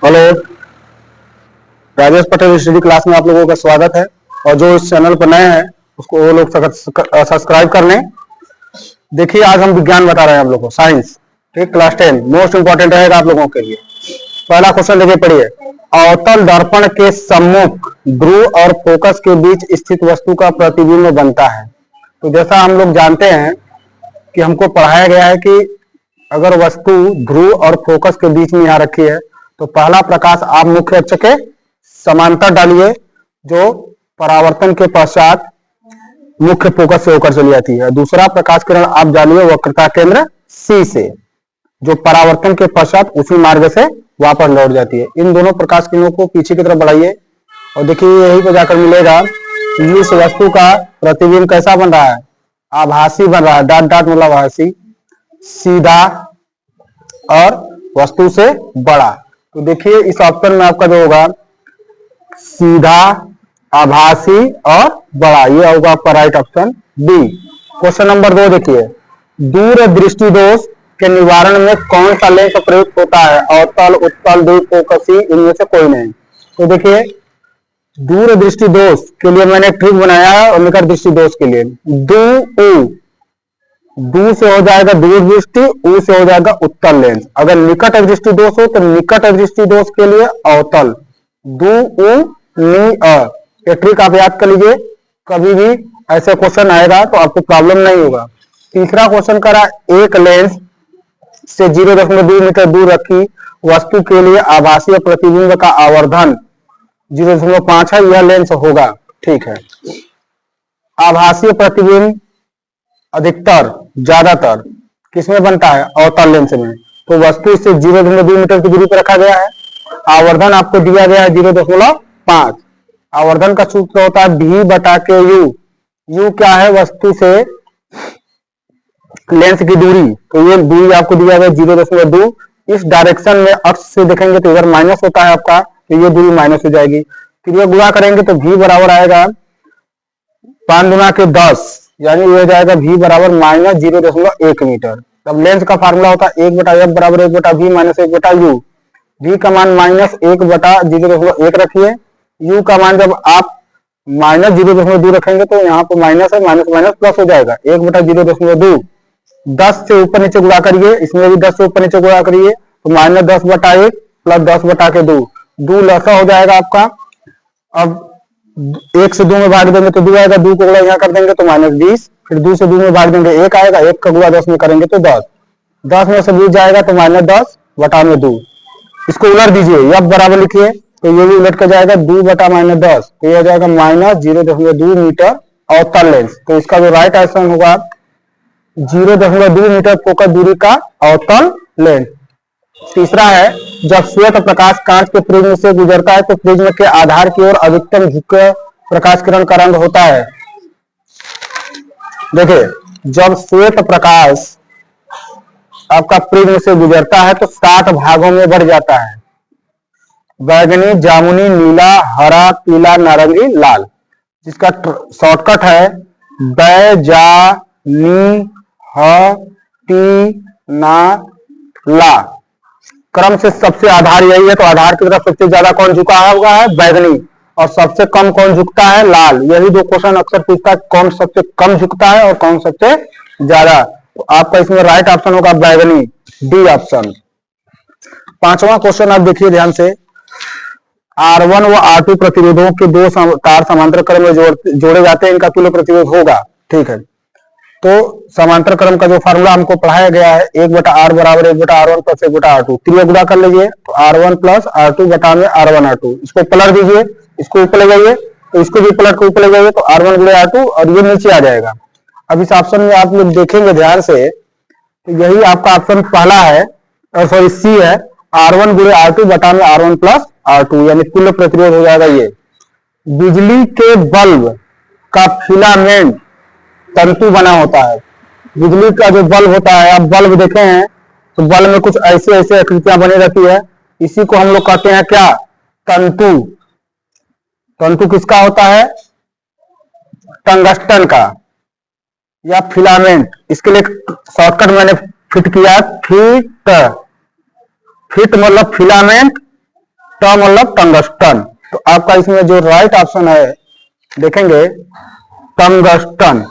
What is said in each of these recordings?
Hello, Rajesh Patel study class में आप लोगों का स्वागत है। और जो इस चैनल पर नए हैं उसको वो लोग सब्सक्राइब कर लें। देखिए, आज हम विज्ञान बता रहे हैं आप लोगों को, साइंस, ठीक, क्लास 10 मोस्ट इंपॉर्टेंट रहेगा आप लोगों के लिए। पहला क्वेश्चन देखिए, पढ़िए। अवतल दर्पण के सम्मुख ध्रुव और फोकस के बीच स्थित वस्तु का प्रतिबिंब बनता है। तो जैसा हम लोग जानते हैं कि हमको पढ़ाया गया है कि अगर वस्तु ध्रुव और फोकस के बीच में यहाँ रखी है तो पहला प्रकाश आप मुख्य अक्ष के समांतर डालिए, जो परावर्तन के पश्चात मुख्य फोकस से होकर चली जाती है। दूसरा प्रकाश किरण आप डालिए वक्रता केंद्र C से, जो परावर्तन के पश्चात उसी मार्ग से वापस लौट जाती है। इन दोनों प्रकाश किरणों को पीछे की तरफ बढ़ाइए और देखिए यही पे जाकर मिलेगा कि इस वस्तु का प्रतिबिंब कैसा बन रहा है, आभासी बन रहा है। डॉट डॉट मतलब आभासी, सीधा और वस्तु से बड़ा। तो देखिए इस ऑप्शन में आपका जो होगा सीधा, आभासी और बड़ा, ये होगा आपका right option D. Question number 2 देखिए, दूर दृष्टि दोष के निवारण में कौन सा लेंस प्रयुक्त होता है? अवतल, उत्तल, द्विफोकसी, इनमें से कोई नहीं। तो देखिए दूर दृष्टि दोष के लिए मैंने ट्रिक बनाया है और निकट दृष्टि दोष के लिए दू से हो जाएगा दूर दृष्टि, ऊ से हो जाएगा उत्तल लेंस। अगर निकट दृष्टि दोष हो तो निकट दृष्टि दोष के लिए अवतल, दू ऊ नी अ। ये ट्रिक आप याद कर लीजिए, कभी भी ऐसे क्वेश्चन आएगा तो आपको प्रॉब्लम नहीं होगा। तीसरा क्वेश्चन करा, एक लेंस से 0.2 मीटर दूर रखी वस्तु के लिए आभासी प्रतिबिंब का आवर्धन 0.5 है, यह लेंस होगा। ठीक है, आभासी प्रतिबिंब अधिकतर ज्यादातर किसमें बनता है? अवतल लेंस में। तो वस्तु से 0.2 मीटर की दूरी पर रखा गया है, आवर्धन आपको दिया गया है 0.5। आवर्धन का सूत्र होता है V बटा के U। U क्या है? वस्तु से लेंस की दूरी, तो ये दूरी आपको दिया गया 0.2। इस डायरेक्शन में अक्ष से देखेंगे तो इधर माइनस होता है आपका, तो ये दूरी माइनस हो जाएगी। फिर ये गुणा करेंगे तो V बराबर आएगा 5 गुना के 10, यानी ये हो जाएगा V बराबर माइनस 0.1 मीटर। तब लेंस का फार्मूला होता है 1/f बराबर 1/v माइनस 1/u। V का मान माइनस 1/0.1 रखिए। U का मान जब आप माइनस 0.2 रखेंगे तो यहाँ पर माइनस है, माइनस माइनस प्लस हो जाएगा 1/0.2। 10 से ऊपर नीचे गुणा करिए, इसमें भी 10 से ऊपर नीचे गुणा करिए तो माइनस 10/1 प्लस 10/2, 2 लसा हो जाएगा आपका। अब 1 से 2 में भाग देंगे तो 2 आएगा, 2 को गुणा यहाँ कर देंगे तो -20, फिर 2 से 2 में भाग देंगे 1 आएगा, 1 का गुणा 10 में करेंगे तो 10, 10 में से 20 जाएगा तो -10/2। इसको उलट दीजिए, अब बराबर लिखिए तो ये भी उलट कर जाएगा 2/-10, तो ये हो जाएगा -0.2 मीटर अवतल लेंस। तो इसका जो राइट आंसर होगा 0.2 मीटर फोकस दूरी का अवतल लेंस। तीसरा है, जब श्वेत प्रकाश कांच के प्रिज्म से गुजरता है तो प्रिज्म के आधार की ओर अधिकतम झुके प्रकाश किरण का रंग होता है। देखिए, जब श्वेत प्रकाश आपका प्रिज्म से गुजरता है तो 7 भागों में बढ़ जाता है, बैगनी, जामुनी, नीला, हरा, पीला, नारंगी, लाल। जिसका शॉर्टकट है बैजानी ह टी ना ला। क्रम से सबसे आधार यही है, तो आधार की तरफ सबसे ज्यादा कौन झुका हुआ है? बैगनी। और सबसे कम कौन झुकता है? लाल। यही दो क्वेश्चन अक्सर पूछता है, कौन सबसे कम झुकता है और कौन सबसे ज्यादा। तो आपका इसमें राइट ऑप्शन होगा बैगनी, डी ऑप्शन। पांचवा क्वेश्चन आप देखिए ध्यान से, R1 व R2 प्रतिरोधों के दो तार समांतर क्रम में जोड़े जाते हैं, इनका तुल्य प्रतिरोध होगा। ठीक है, तो समांतर क्रम का जो फार्मूला हमको पढ़ाया गया है 1/R बराबर 1/R1 प्लस 1/R2, त्रिय गुणा कर लीजिए तो R1 प्लस R2 बटा में R1 R2। इसको पलट दीजिए, इसको ऊपर ले जाइए तो इसको भी पलट के ऊपर ले जाइए तो R1 गुणे R2 और ये नीचे आ जाएगा। अब इस ऑप्शन में आप लोग देखेंगे ध्यान से तो यही आपका ऑप्शन पहला है, और सॉरी सी है, R1 गुणे R2 बटा में R1 प्लस R2, यानी कुल प्रतिरोध हो जाएगा ये। बिजली के बल्ब का फिलामेंट तंतु बना होता है। बिजली का जो बल्ब होता है, आप बल्ब देखे हैं तो बल्ब में कुछ ऐसे ऐसे आकृतियां बनी रहती है, इसी को हम लोग कहते हैं क्या? तंतु। तंतु किसका होता है? टंगस्टन का या फिलामेंट। इसके लिए शॉर्टकट मैंने फिट किया, फिट। फिट मतलब फिलामेंट, मतलब टंगस्टन। तो आपका इसमें जो राइट ऑप्शन है देखेंगे टंगस्टन।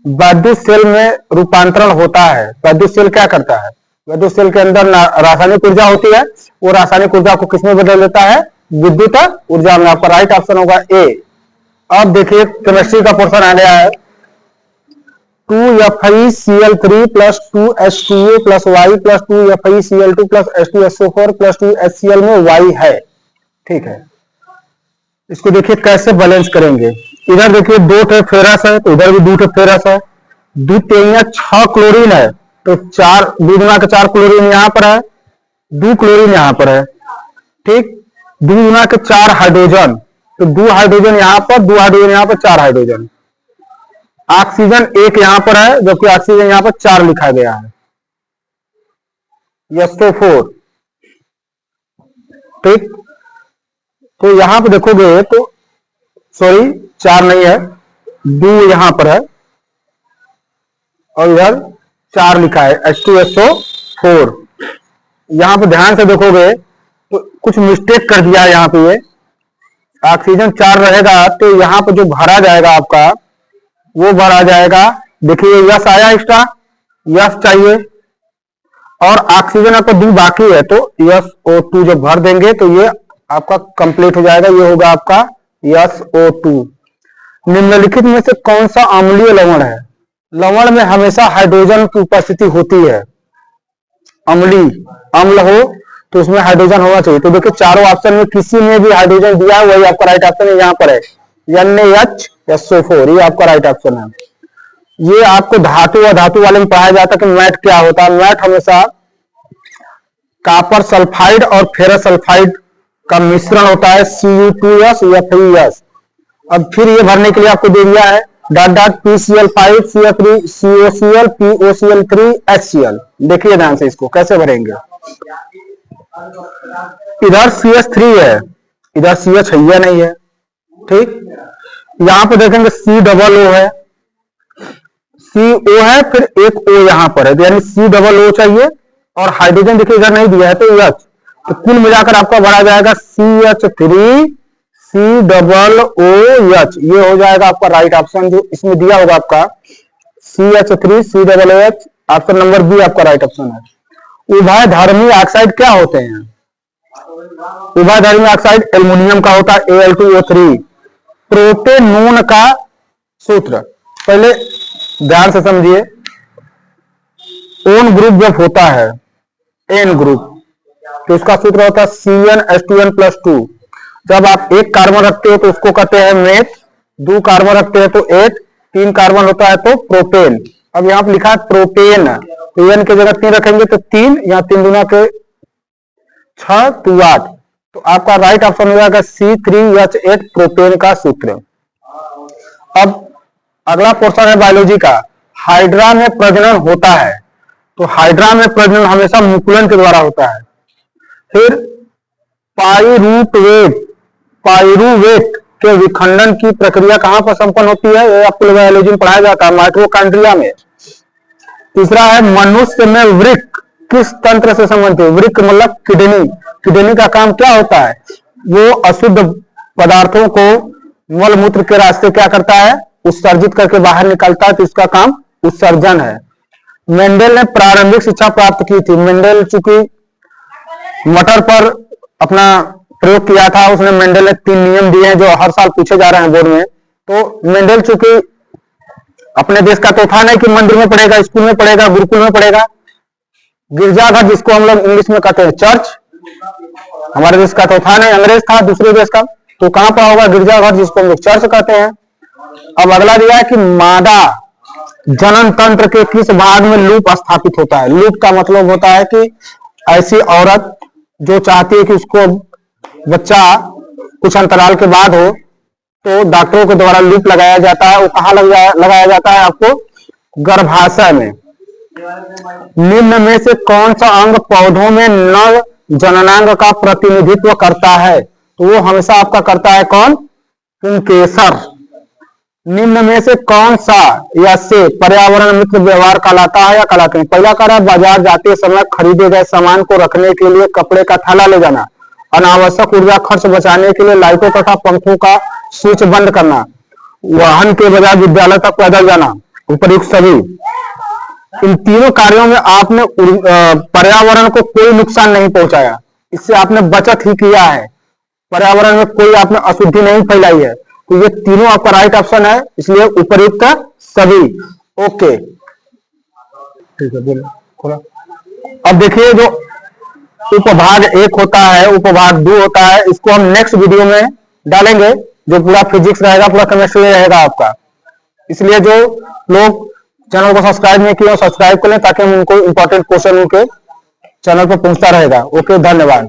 वैद्युत सेल में रूपांतरण होता है। वैद्युत सेल क्या करता है? वैद्युत सेल के अंदर रासायनिक ऊर्जा होती है, वो रासायनिक ऊर्जा को किसमें बदल देता है? विद्युत ऊर्जा में। आपका राइट ऑप्शन होगा ए। अब देखिए केमिस्ट्री का पोर्शन आ गया है। 2FeCl3 plus 2H2O plus Y plus 2FeCl2 plus H2SO4 plus 2HCl में Y है। ठीक है, इसको देखिए कैसे बैलेंस करेंगे। इधर देखिए 2 फेरस है तो इधर भी 2 फेरस है। द्वितीय 6 क्लोरीन है तो 4 2 के 4 क्लोरीन यहां पर है, 2 क्लोरीन यहां पर है। ठीक, 2 के 4 हाइड्रोजन तो 2 हाइड्रोजन यहां पर, 2 हाइड्रोजन यहां पर, 4 हाइड्रोजन। ऑक्सीजन 1 यहां पर है जबकि ऑक्सीजन यहां पर 4 लिखा गया है। SO4। ठीक, तो यहां पर देखोगे तो सॉरी 4 नहीं है, 2 यहां पर है और इधर 4 लिखा है H2SO4। यहां पर ध्यान से देखोगे तो कुछ मिस्टेक कर दिया है। यहां पे ये ऑक्सीजन 4 रहेगा तो यहां पर जो भरा जाएगा आपका वो भरा जाएगा। देखिए यस आया, एक्स्ट्रा यस चाहिए और ऑक्सीजन आपका 2 बाकी है तो SO2 जब भर देंगे तो ये आपका कंप्लीट हो जाएगा। ये होगा आपका SO2। निम्नलिखित में से कौन सा अम्लीय लवण है? लवण में हमेशा हाइड्रोजन की उपस्थिति होती है। अम्ल हो तो उसमें हाइड्रोजन होना चाहिए। तो देखिए चारों ऑप्शन में किसी में भी हाइड्रोजन दिया है, वही आपका राइट ऑप्शन है। यहाँ पर है NaHSO4, ये आपका राइट ऑप्शन है। ये आपको धातु और धातु वाले में पढ़ाया जाता है कि मैट क्या होता है। मैट हमेशा कॉपर सल्फाइड और फेरस सल्फाइड का मिश्रण होता है, Cu2S या 3S। अब फिर ये भरने के लिए आपको दे दिया है PCl5 COCl POCl3 HCl। देखिए ध्यान से इसको कैसे भरेंगे। इधर CH3 है, इधर CH है नहीं है। ठीक, यहां पर देखेंगे COO है, CO है, फिर एक O यहां पर है यानी COO चाहिए और हाइड्रोजन देखिए इधर नहीं दिया है तो H। तो कुल मिलाकर आपका भरा जाएगा CH3 COOH। ये हो जाएगा आपका राइट ऑप्शन जो इसमें दिया होगा आपका CH3 COOH। Option number B आपका राइट ऑप्शन है। उभयधर्मी ऑक्साइड क्या होते हैं? उभयधर्मी ऑक्साइड एल्युमिनियम का होता है Al2O3। प्रोपेनॉन का सूत्र पहले ध्यान से समझिए। ओन ग्रुप जब होता है एन ग्रुप तो उसका सूत्र होता है CnH2n+2। जब आप एक कार्बन रखते हो तो उसको कहते हैं मेथ, 2 कार्बन रखते हैं तो 8, 3 कार्बन होता है तो प्रोपेन। अब यहां पर लिखा है प्रोपेन, तो एन की जगह 3 रखेंगे तो 3 या 3 दूना के 6 2 8। तो आपका राइट ऑप्शन हो जाएगा C3H8 प्रोपेन का सूत्र। अब अगला पोर्शन है बायोलॉजी का। हाइड्रा में प्रजनन होता है तो हाइड्रा में प्रजनन हमेशा मुकुलन के द्वारा होता है। फिर पाइरूवेट के विखंडन की प्रक्रिया कहां पर संपन्न होती है? ये आपको बायोलॉजी में पढ़ाया जाता है, माइटोकॉन्ड्रिया में। तीसरा है मनुष्य में वृक्क किस तंत्र से संबंधित है? वृक्क मतलब किडनी। किडनी का काम क्या होता है? वो अशुद्ध पदार्थों को मल मूत्र के रास्ते क्या करता है? उत्सर्जित करके बाहर निकालता है, तो इसका काम उत्सर्जन है। मेंडल ने प्रारंभिक शिक्षा प्राप्त की थी। मेंडल चूंकि मटर पर अपना प्रयोग किया था, उसने मेंडल ने 3 नियम दिए हैं जो हर साल पूछे जा रहे हैं बोर्ड में। तो मेंडल चूंकि अपने देश का तो था नहीं कि मंदिर में पढ़ेगा, स्कूल में पढ़ेगा, गुरुकुल में पढ़ेगा। गिरजाघर जिसको हम लोग इंग्लिश में कहते हैं चर्च, हमारे देश का तो था नहीं, अंग्रेज था दूसरे देश का, तो कहां पर होगा? गिरजाघर जिसको हम लोग चर्च कहते हैं। अब अगला दिया है कि मादा जनन तंत्र के किस भाग में लूप स्थापित होता है? लूप का मतलब होता है कि ऐसी औरत जो चाहती है कि उसको बच्चा कुछ अंतराल के बाद हो तो डॉक्टरों के द्वारा लूप लगाया जाता है। वो कहां लगाया जाता है? आपको गर्भाशय में। निम्न में से कौन सा अंग पौधों में नव जननांग का प्रतिनिधित्व करता है? तो वो हमेशा आपका करता है कौन? पुंकेसर। निम्न में से कौन सा या से पर्यावरण मित्र व्यवहार कहलाता है या कहलाते हैं? पहला कह रहा है बाजार जाते समय खरीदे गए सामान को रखने के लिए कपड़े का थैला ले जाना, अनावश्यक ऊर्जा खर्च बचाने के लिए लाइटों तथा पंखों का स्विच बंद करना, वाहन के बजाय विद्यालय तक पैदल जाना, उपयुक्त सभी। इन तीनों कार्यों में आपने पर्यावरण को कोई नुकसान नहीं पहुंचाया, इससे आपने बचत ही किया है, पर्यावरण में कोई आपने अशुद्धि नहीं फैलाई है। तो ये तीनों आपका राइट ऑप्शन है, इसलिए उपयुक्त सभी। ओके, ठीक है, बोलो। अब देखिए, जो उपभाग 1 होता है, उपभाग 2 होता है, इसको हम नेक्स्ट वीडियो में डालेंगे, जो पूरा फिजिक्स रहेगा, पूरा केमिस्ट्री रहेगा आपका। इसलिए जो लोग चैनल को सब्सक्राइब नहीं किए, सब्सक्राइब कर लें, ताकि हम उनको इंपॉर्टेंट क्वेश्चन उनके चैनल पर पहुंचता रहेगा। ओके, धन्यवाद।